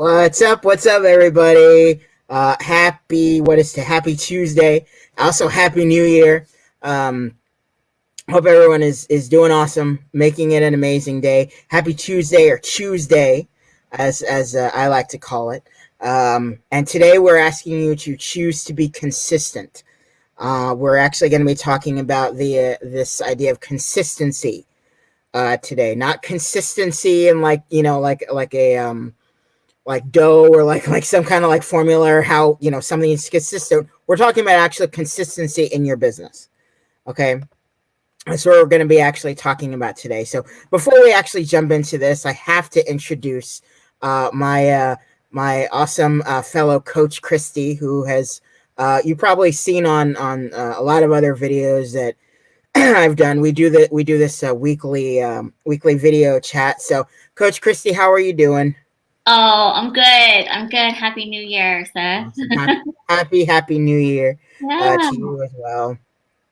What's up, everybody? Happy Tuesday. Also, Happy New Year. Um, Hope everyone is doing awesome, making it an amazing day. Happy Tuesday or Tuesday, as I like to call it. And today we're asking you to choose to be consistent. We're actually going to be talking about the this idea of consistency today, not consistency and like a like dough or like some kind of like formula or how something is consistent. We're talking about actual consistency in your business. Okay, that's what we're going to be actually talking about today. So before we actually jump into this, I have to introduce my awesome fellow coach Christy, who has you probably seen on a lot of other videos that I've done. We do this weekly video chat. So Coach Christy, how are you doing? Oh, I'm good. I'm good. Happy New Year, Seth. Awesome. Happy New Year Yeah, to you as well.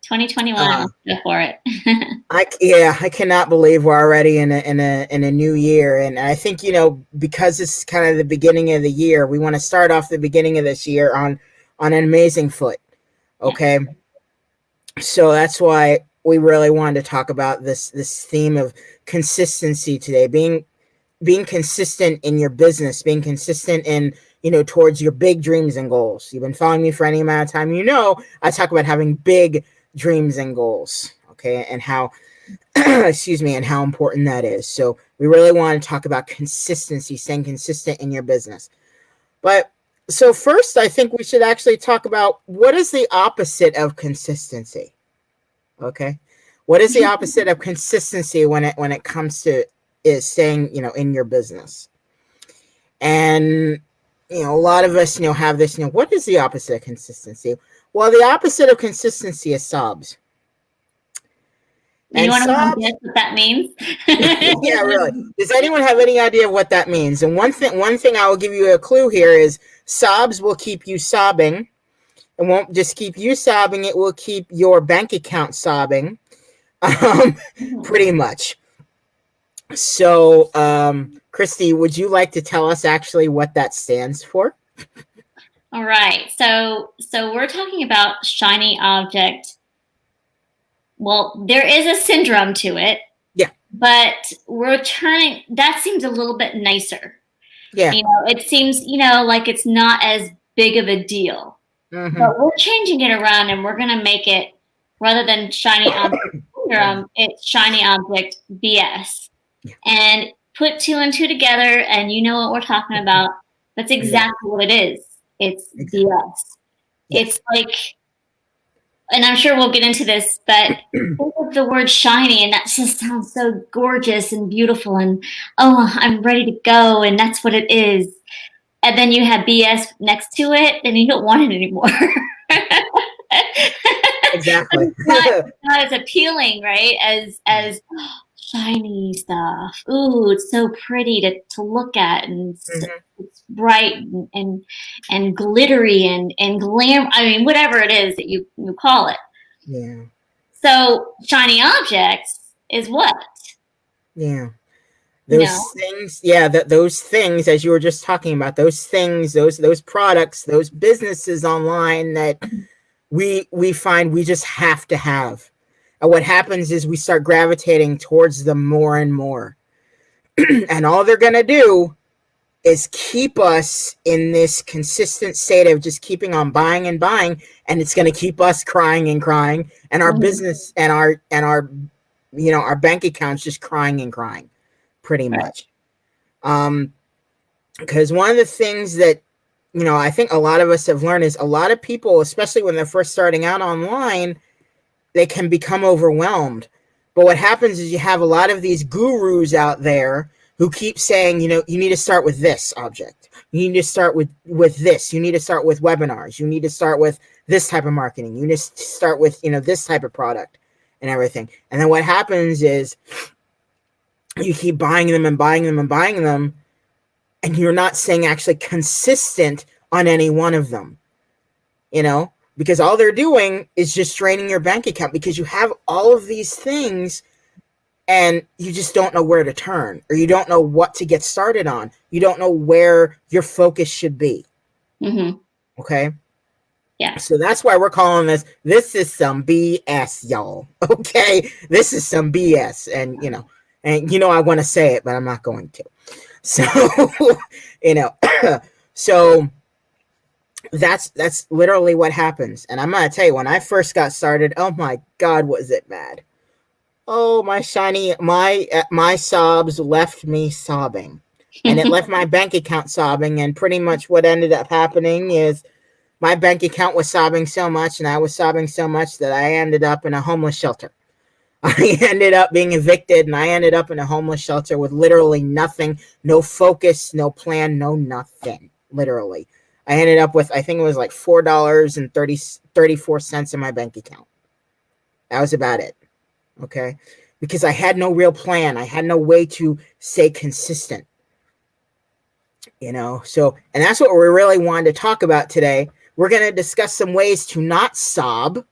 2021. Uh, Let's go for it. I cannot believe we're already in a new year, and I think because it's kind of the beginning of the year, we want to start off the beginning of this year on an amazing foot. Yeah. Okay, so that's why we really wanted to talk about this theme of consistency today, being consistent in your business, being consistent in towards your big dreams and goals. You've been following me for any amount of time, I talk about having big dreams and goals, okay, and how excuse me, and how important that is. So we really want to talk about consistency, staying consistent in your business. But so first, I think we should actually talk about what is the opposite of consistency. Okay, what is the opposite of consistency when it comes to is staying in your business? And a lot of us have this. What is the opposite of consistency? Well, the opposite of consistency is sobs. You And want to sobs, guess what that means? yeah, really. Does anyone have any idea what that means? And one thing I will give you a clue here is sobs will keep you sobbing. It won't just keep you sobbing; it will keep your bank account sobbing. Um, Pretty much. So, Christy, would you like to tell us actually what that stands for? All right. So we're talking about shiny object. Well, there is a syndrome to it, Yeah, but we're turning that seems a little bit nicer. yeah. It seems, like it's not as big of a deal. Mm-hmm. But we're changing it around and we're going to make it, rather than shiny object syndrome, it's shiny object BS. Yeah, And put two and two together and you know what we're talking about. That's exactly. exactly what it is. It's Exactly. BS. Yes. It's like, and I'm sure we'll get into this, but think of the word shiny and that just sounds so gorgeous and beautiful and, oh, I'm ready to go. And that's what it is. And then you have BS next to it, and you don't want it anymore. Exactly. Not as appealing, right? As shiny stuff. Ooh, it's so pretty to look at, and Hmm. it's bright and glittery and glam. I mean, whatever it is that you call it. Yeah. So shiny objects is what Yeah. you Those know. things, yeah, those things, as you were just talking about, those things, those products, those businesses online that we find we just have to have. And what happens is we start gravitating towards them more and more. And all they're gonna do is keep us in this consistent state of just keeping on buying and buying, and it's gonna keep us crying and crying, and our Mhm. business and our our bank accounts just crying and crying, pretty Right. much. Um, because one of the things that I think a lot of us have learned is a lot of people, especially when they're first starting out online, they can become overwhelmed. But what happens is you have a lot of these gurus out there who keep saying, you need to start with this object. You need to start with this. You need to start with webinars. You need to start with this type of marketing. You need to start with, this type of product and everything. And then what happens is you keep buying them and buying them and buying them, and you're not staying actually consistent on any one of them, because all they're doing is just draining your bank account because you have all of these things and you just don't know where to turn, or you don't know what to get started on. You don't know where your focus should be. Mm-hmm. Okay. Yeah. So that's why we're calling this is some BS, y'all. Okay. This is some BS. And I want to say it, but I'm not going to. So, so that's literally what happens. And I'm going to tell you, when I first got started, oh my God, was it bad. Oh, my sobs left me sobbing, and it left my bank account sobbing. And pretty much what ended up happening is my bank account was sobbing so much, and I was sobbing so much that I ended up in a homeless shelter. I ended up being evicted, and I ended up in a homeless shelter with literally nothing, no focus, no plan, no nothing, literally. I ended up with, I think it was like $4.34 in my bank account. That was about it. Okay. Because I had no real plan. I had no way to stay consistent. So, and that's what we really wanted to talk about today. We're going to discuss some ways to not sob,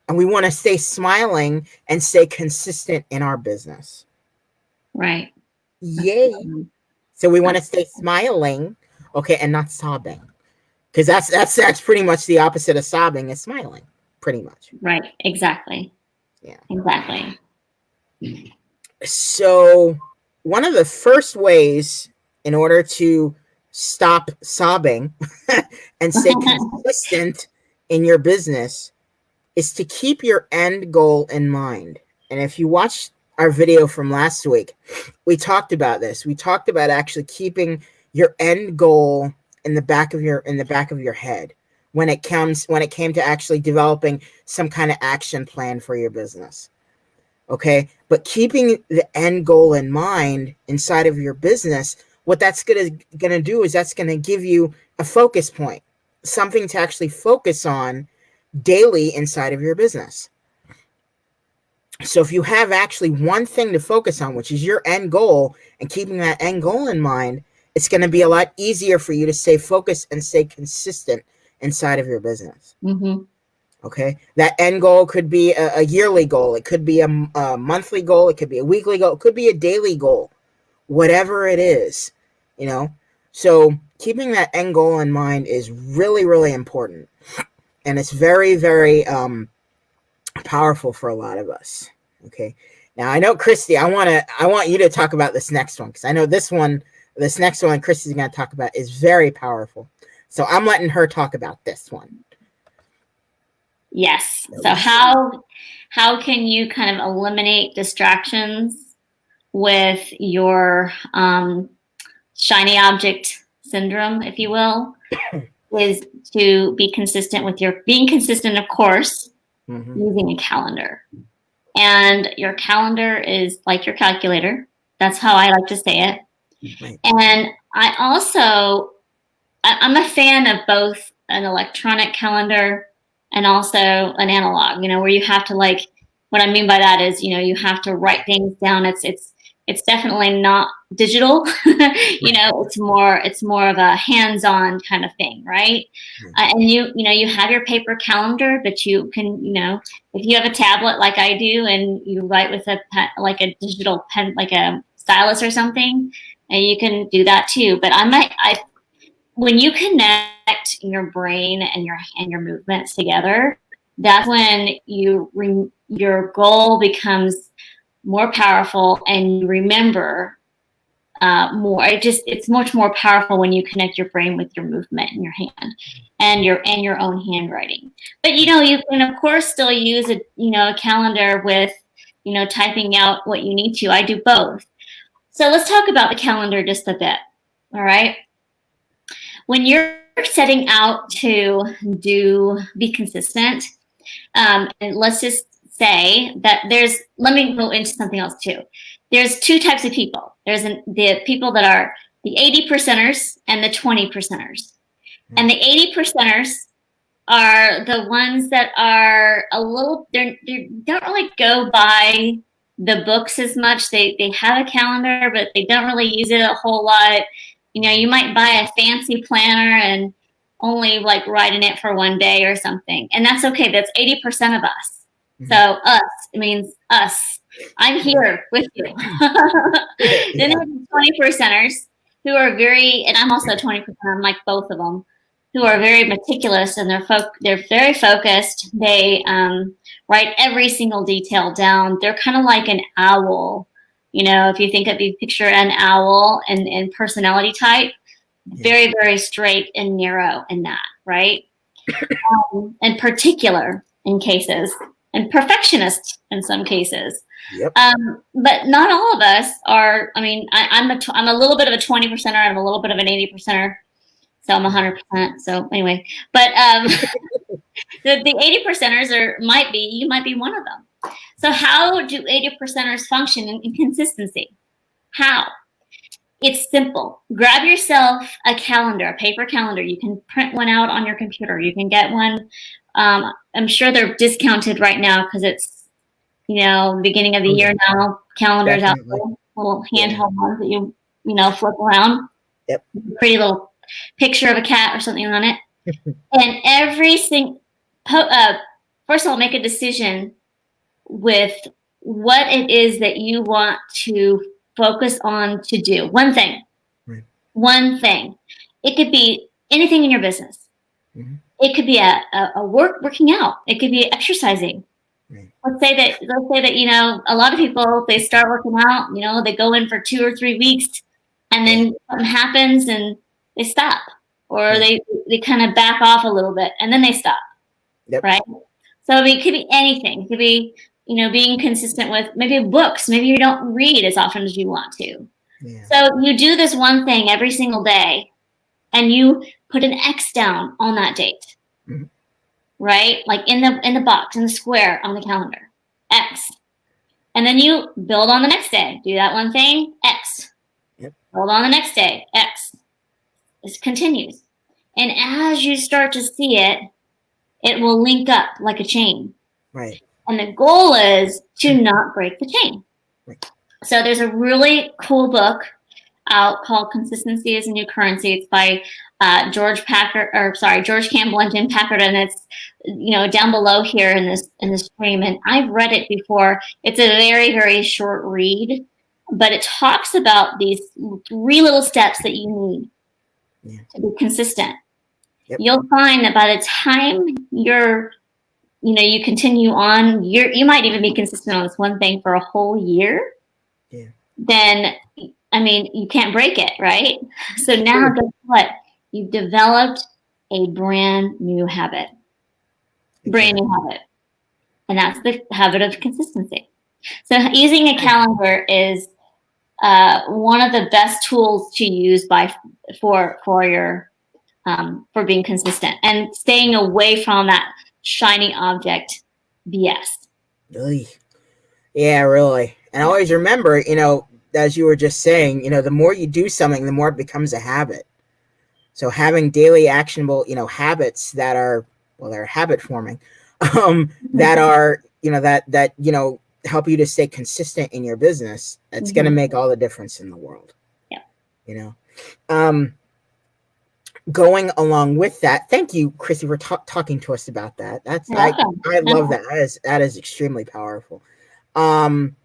and we want to stay smiling and stay consistent in our business. Right. Yay. So we want to stay smiling, okay, and not sobbing. Because that's pretty much the opposite of sobbing is smiling, pretty much. Right. Exactly. Yeah. Exactly. So one of the first ways in order to stop sobbing and stay consistent in your business is to keep your end goal in mind. And if you watched our video from last week, we talked about this. We talked about actually keeping your end goal in the back of your head when it came to actually developing some kind of action plan for your business. Okay, but keeping the end goal in mind inside of your business, what that's gonna do is that's gonna give you a focus point, something to actually focus on daily inside of your business. So if you have actually one thing to focus on, which is your end goal, and keeping that end goal in mind, it's going to be a lot easier for you to stay focused and stay consistent inside of your business. Mm-hmm. Okay, that end goal could be a yearly goal. It could be a monthly goal. It could be a weekly goal. It could be a daily goal, whatever it is, So keeping that end goal in mind is really, really important. And it's very, very powerful for a lot of us. Okay. Now I know, Christy, I want you to talk about this next one, because I know this next one Christy's going to talk about is very powerful. So I'm letting her talk about this one. Yes. So how can you kind of eliminate distractions with your shiny object syndrome, if you will, is to be consistent with being consistent, of course, using a calendar. And your calendar is like your calculator. That's how I like to say it. Right. And I'm a fan of both an electronic calendar and also an analog, where you have to, like, what I mean by that is, you have to write things down. It's definitely not digital, it's more of a hands-on kind of thing, right? And you have your paper calendar, but you can, if you have a tablet like I do, and you write with a digital pen, like a stylus or something, and you can do that too. But when you connect your brain and your movements together, that's when your goal becomes more powerful, and you remember more. It's much more powerful when you connect your brain with your movement in your hand and your own handwriting. But you can of course still use a calendar with typing out what you need to. I do both. So let's talk about the calendar just a bit. All right. When you're setting out to be consistent, and let's just say that let me go into something else too. There's two types of people. There's the people that are the 80 percenters and the 20 percenters. And the 80 percenters are the ones that are they don't really go by the books as much. They have a calendar, but they don't really use it a whole lot. You might buy a fancy planner and only like write in it for one day or something. And that's okay. That's 80% of us. Mm-hmm. So it means us. I'm here with you. Then there's the 20%ers who are very, and I'm also 20%, I'm like both of them, who are very meticulous and they're very focused. They write every single detail down. They're kind of like an owl. You know, if you picture an owl and personality type, very, very straight and narrow in that, right? And particular in cases, and perfectionist in some cases. Yep. But not all of us are. I mean, I'm a little bit of a 20%er. I'm a little bit of an 80%er. So I'm 100%. So anyway, but the 80%ers you might be one of them. So how do 80%ers function in consistency? How? It's simple. Grab yourself a calendar, a paper calendar. You can print one out on your computer. You can get one. I'm sure they're discounted right now because it's, beginning of the year now. Calendars Definitely. out there, little handheld ones that you flip around. Yep. Pretty little picture of a cat or something on it. And every single, first of all, make a decision with what it is that you want to focus on to do. One thing. Right. One thing. It could be anything in your business. Mm-hmm. It could be a working out. It could be exercising. Right. Let's say that a lot of people, they start working out, they go in for 2 or 3 weeks and then something happens and they stop, or they kind of back off a little bit and then they stop. Yep. Right? So it could be anything. It could be being consistent with maybe books. Maybe you don't read as often as you want to. Yeah. So you do this one thing every single day and you put an X down on that date. Mm-hmm. Right? Like in the box, in the square on the calendar. X. And then you build on the next day. Do that one thing, X. Yep. Build on the next day, X. This continues. And as you start to see it, it will link up like a chain. Right. And the goal is to not break the chain. Right. So there's a really cool book out called Consistency is a New Currency. It's by George Campbell and Jim Packard, and it's down below here in this stream. And I've read it before. It's a very, very short read, but it talks about these 3 little steps that you need to be consistent. Yep. You'll find that by the time you continue on, you might even be consistent on this one thing for a whole year. Yeah. Then, you can't break it, right? So now, guess what? You've developed a brand new habit. Brand new habit. And that's the habit of consistency. So using a calendar is one of the best tools to use for being consistent and staying away from that shiny object BS. Really? Yeah, really. And always remember, as you were just saying, the more you do something, the more it becomes a habit. So having daily actionable, habits that are, they're habit forming, that are, that help you to stay consistent in your business. It's going to make all the difference in the world. Yeah. Going along with that, thank you, Chrissy, for talking to us about that. I love that. That is extremely powerful. Going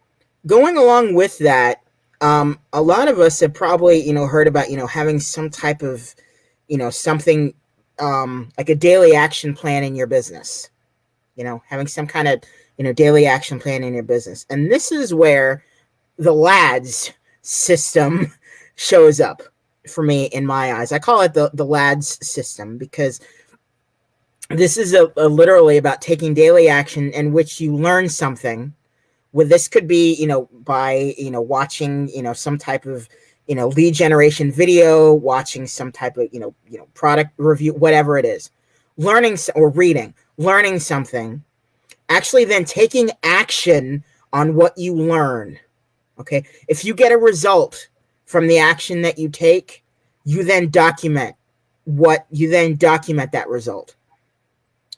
along with that, a lot of us have probably, heard about, having some type of, something like a daily action plan in your business, having some kind of, daily action plan in your business. And this is where the LADS system shows up for me in my eyes. I call it the LADS system because this is a literally about taking daily action in which you learn something. Well, this could be, by, watching, some type of, lead generation video, watching some type of, product review, whatever it is, learning or reading, learning something, actually then taking action on what you learn. Okay. If you get a result from the action that you take, you then document that result.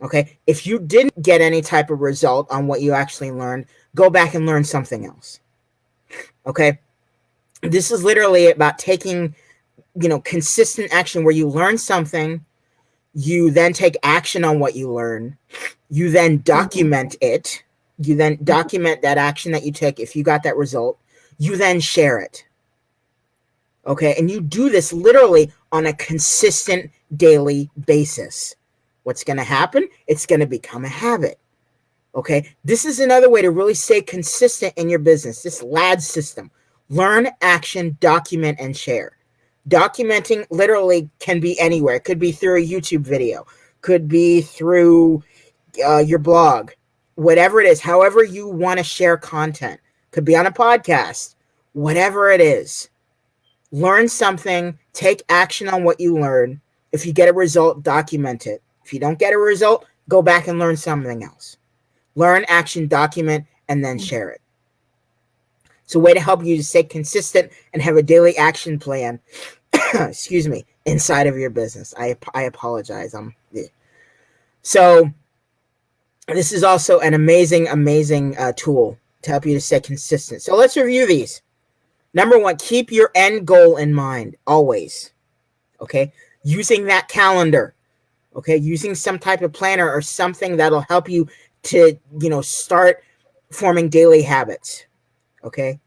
Okay. If you didn't get any type of result on what you actually learned, go back and learn something else. Okay. This is literally about taking, consistent action where you learn something, you then take action on what you learn, you then document it. You then document that action that you took. If you got that result, you then share it. Okay. And you do this literally on a consistent daily basis. What's going to happen? It's going to become a habit. Okay. This is another way to really stay consistent in your business. This LAD system: learn, action, document, and share. Documenting literally can be anywhere. It could be through a YouTube video, could be through your blog, whatever it is, however you want to share content, could be on a podcast, whatever it is. Learn something, take action on what you learn. If you get a result, document it. If you don't get a result, go back and learn something else. Learn, action, document, and then share it. It's a way to help you to stay consistent and have a daily action plan, excuse me, inside of your business. I apologize. So this is also an amazing tool to help you to stay consistent. So let's review these. Number 1, keep your end goal in mind always. Okay. Using that calendar. Okay. Using some type of planner or something that'll help you to, start forming daily habits. Okay.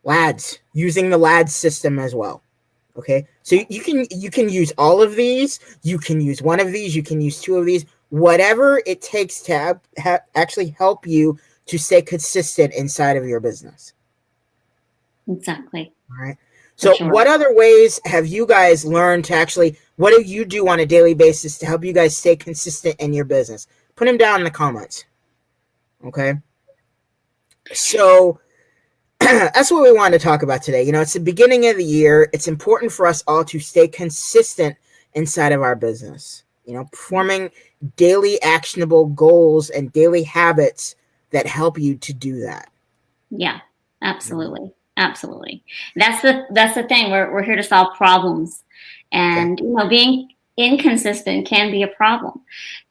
LADs, using the LAD system as well. Okay. So you can use all of these. You can use one of these. You can use 2 of these. Whatever it takes to actually help you to stay consistent inside of your business. Exactly. All right. So sure. What other ways have you guys learned to actually, what do you do on a daily basis to help you guys stay consistent in your business? Put them down in the comments. Okay. So that's what we wanted to talk about today. It's the beginning of the year. It's important for us all to stay consistent inside of our business. Forming daily actionable goals and daily habits that help you to do that. Yeah, absolutely. Absolutely. That's the thing. We're here to solve problems, and being inconsistent can be a problem.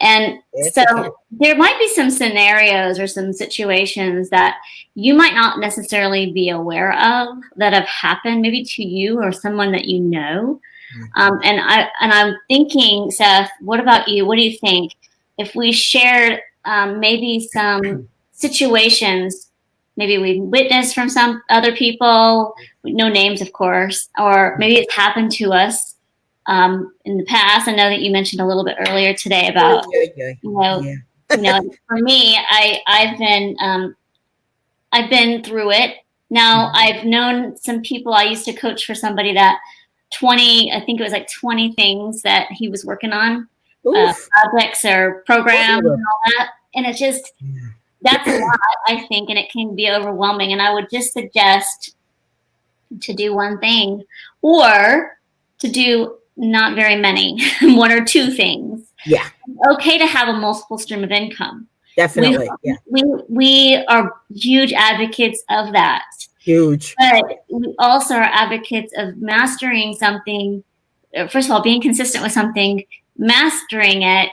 And so there might be some scenarios or some situations that you might not necessarily be aware of that have happened maybe to you or someone that you know. And I'm thinking, Seth, what about you? What do you think if we shared maybe some situations maybe we witnessed from some other people, no names, of course, or maybe it's happened to us in the past? I know that you mentioned a little bit earlier today about, for me, I've been through it. Now I've known some people. I used to coach for somebody that 20 things that he was working on, projects or programs and all that. And it's just, that's a lot, I think, and it can be overwhelming. And I would just suggest to do one thing or to do not very many, 1 or 2 things. Yeah. It's okay to have a multiple stream of income. Definitely. We are huge advocates of that. Huge. But we also are advocates of mastering something. First of all, being consistent with something, mastering it,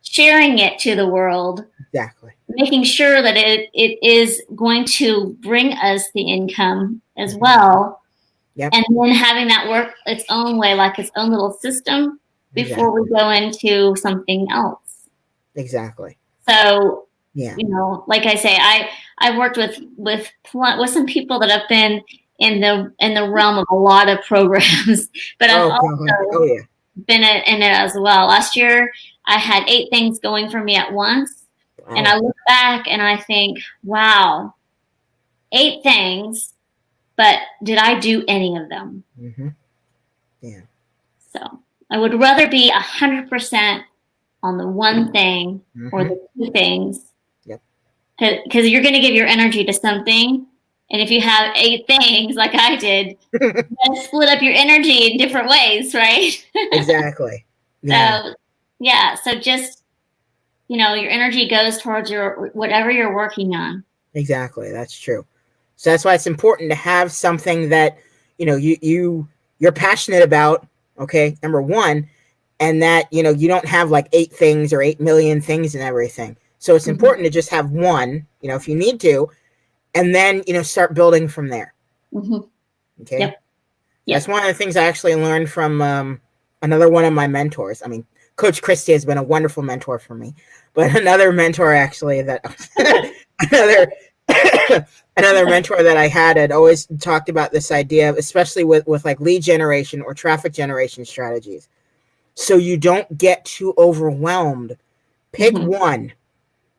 sharing it to the world. Exactly. Making sure that it is going to bring us the income as well. Yep. And then having that work its own way, like its own little system before we go into something else. Exactly. So, like I say, I've worked with some people that have been in the realm of a lot of programs, but I've also been in it as well. Last year, I had 8 things going for me at once. And I look back and I think, wow, 8 things, but did I do any of them? Yeah. So I would rather be 100% on the one thing or the 2 things. Yep. Because you're going to give your energy to something. And if you have 8 things like I did, you gotta split up your energy in different ways, right? Exactly. Yeah. So just, your energy goes towards whatever you're working on. Exactly. That's true. So that's why it's important to have something that, you're passionate about. Okay. Number 1, and that, you don't have like 8 things or 8 million things and everything. So it's important to just have one, if you need to, and then, start building from there. Okay. Yep. That's one of the things I actually learned from another one of my mentors. I mean, Coach Christie has been a wonderful mentor for me. But another mentor actually that another another mentor that I had always talked about this idea of, especially with like lead generation or traffic generation strategies. So you don't get too overwhelmed. Pick one.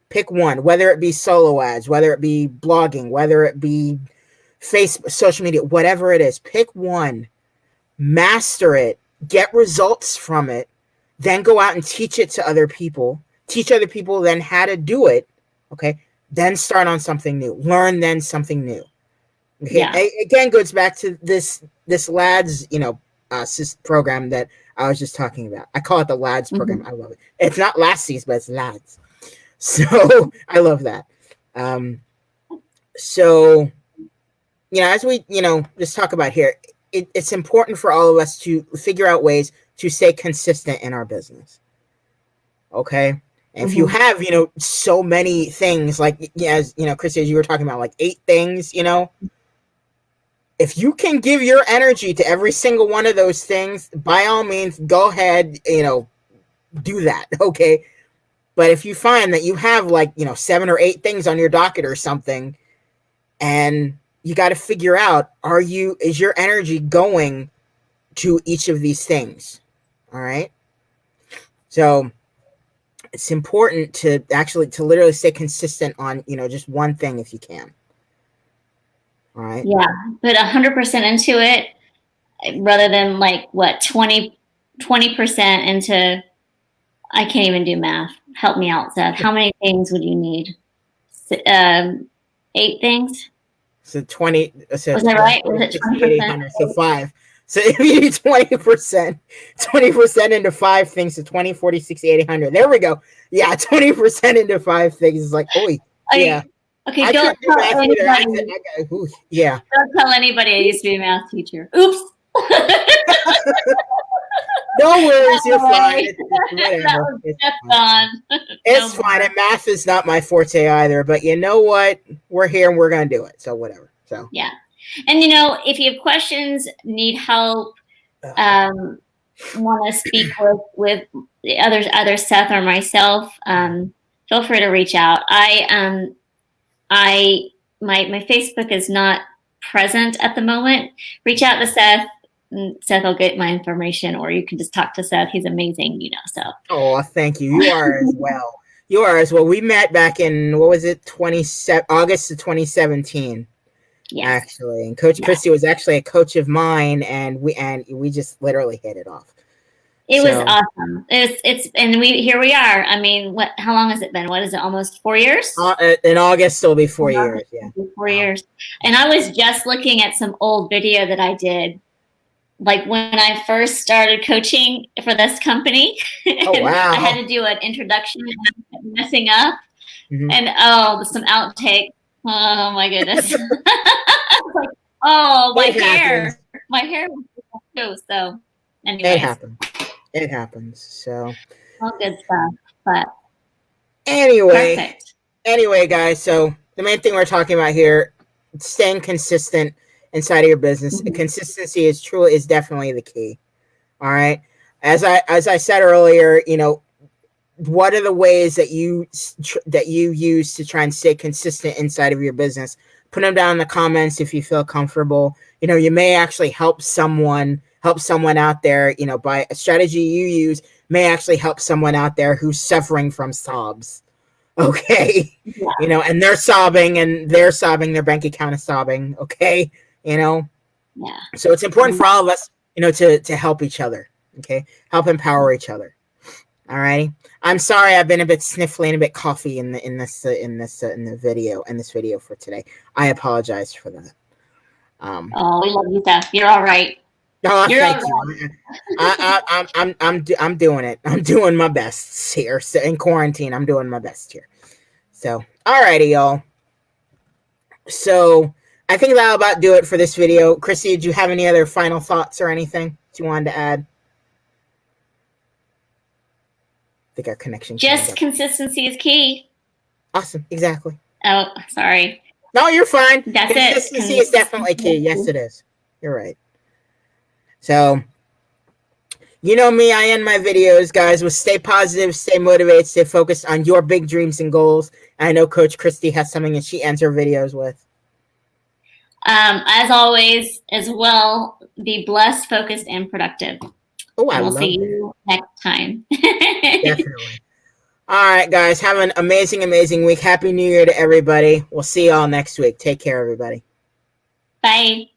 Pick one, whether it be solo ads, whether it be blogging, whether it be Facebook, social media, whatever it is. Pick one, master it, get results from it, then go out and teach it to other people. Teach other people then how to do it. Okay. Then start on something new. Learn then something new. Okay. Yeah. Again, goes back to this LADS, program that I was just talking about. I call it the LADS program. I love it. It's not LASSIes, but it's LADS. So I love that. So, as we, just talk about here, it's important for all of us to figure out ways to stay consistent in our business. Okay. And if you have, so many things like, as, Christy, as you were talking about, like 8 things, if you can give your energy to every single one of those things, by all means, go ahead, do that. Okay. But if you find that you have 7 or 8 things on your docket or something, and you got to figure out, is your energy going to each of these things? All right. So it's important to literally stay consistent on, just one thing if you can. All right. Yeah. Put 100% into it rather than 20% into, I can't even do math. Help me out, Seth. How many things would you need? 8 things? So 20. So was that right? Was it 20%? So 5. So if you do 20% into 5 things, so 20, 40, 60, 80, 100. There we go. Yeah, 20% into 5 things is yeah. Okay, don't tell anybody. Yeah. Don't tell anybody I used to be a math teacher. Oops. No worries, you're fine. It's fine. And math is not my forte either, but you know what? We're here and we're going to do it. So whatever. So yeah. And if you have questions, need help, want to speak with either Seth or myself, feel free to reach out. My Facebook is not present at the moment. Reach out to Seth. Seth will get my information, or you can just talk to Seth. He's amazing, so. Oh, thank you. You are as well. You are as well. We met back in, August of 2017. Yes. Actually. And Coach Christie was actually a coach of mine, and we just literally hit it off. It was awesome. Here we are. I mean, how long has it been? What is it? Almost 4 years? In August, it'll be 4 years. Yeah. 4 years. And I was just looking at some old video that I did, when I first started coaching for this company. Oh, wow. I had to do an introduction and I kept messing up. And some outtake. Oh my goodness. My hair was too. So anyways. It happens. So all good stuff. But anyway, guys, so the main thing we're talking about here, staying consistent inside of your business. Consistency is definitely the key. All right. As I said earlier, what are the ways that you use to try and stay consistent inside of your business? Put them down in the comments if you feel comfortable. You may actually help someone out there, by a strategy you use may actually help someone out there who's suffering from sobs. Okay. Yeah. And they're sobbing, their bank account is sobbing. Okay. Yeah. So it's important for all of us, to help each other. Okay. Help empower each other. All righty. I'm sorry. I've been a bit sniffly and a bit coughy in this video for today. I apologize for that. We love you, Seth. You're all right. Oh, thank you. I'm doing it. I'm doing my best here. So in quarantine, I'm doing my best here. So, alrighty, y'all. So I think that'll about do it for this video. Chrissy, did you have any other final thoughts or anything that you wanted to add? I think our connection. Just consistency is key. Awesome. Exactly. Oh, sorry. No, you're fine. That's consistency is definitely key. Yes, it is. You're right. So, You know me, I end my videos, guys, with stay positive, stay motivated, stay focused on your big dreams and goals. And I know Coach Christy has something that she ends her videos with. As always, as well, be blessed, focused, and productive. Oh, and we'll see you next time. Definitely. All right, guys. Have an amazing, amazing week. Happy New Year to everybody. We'll see you all next week. Take care, everybody. Bye.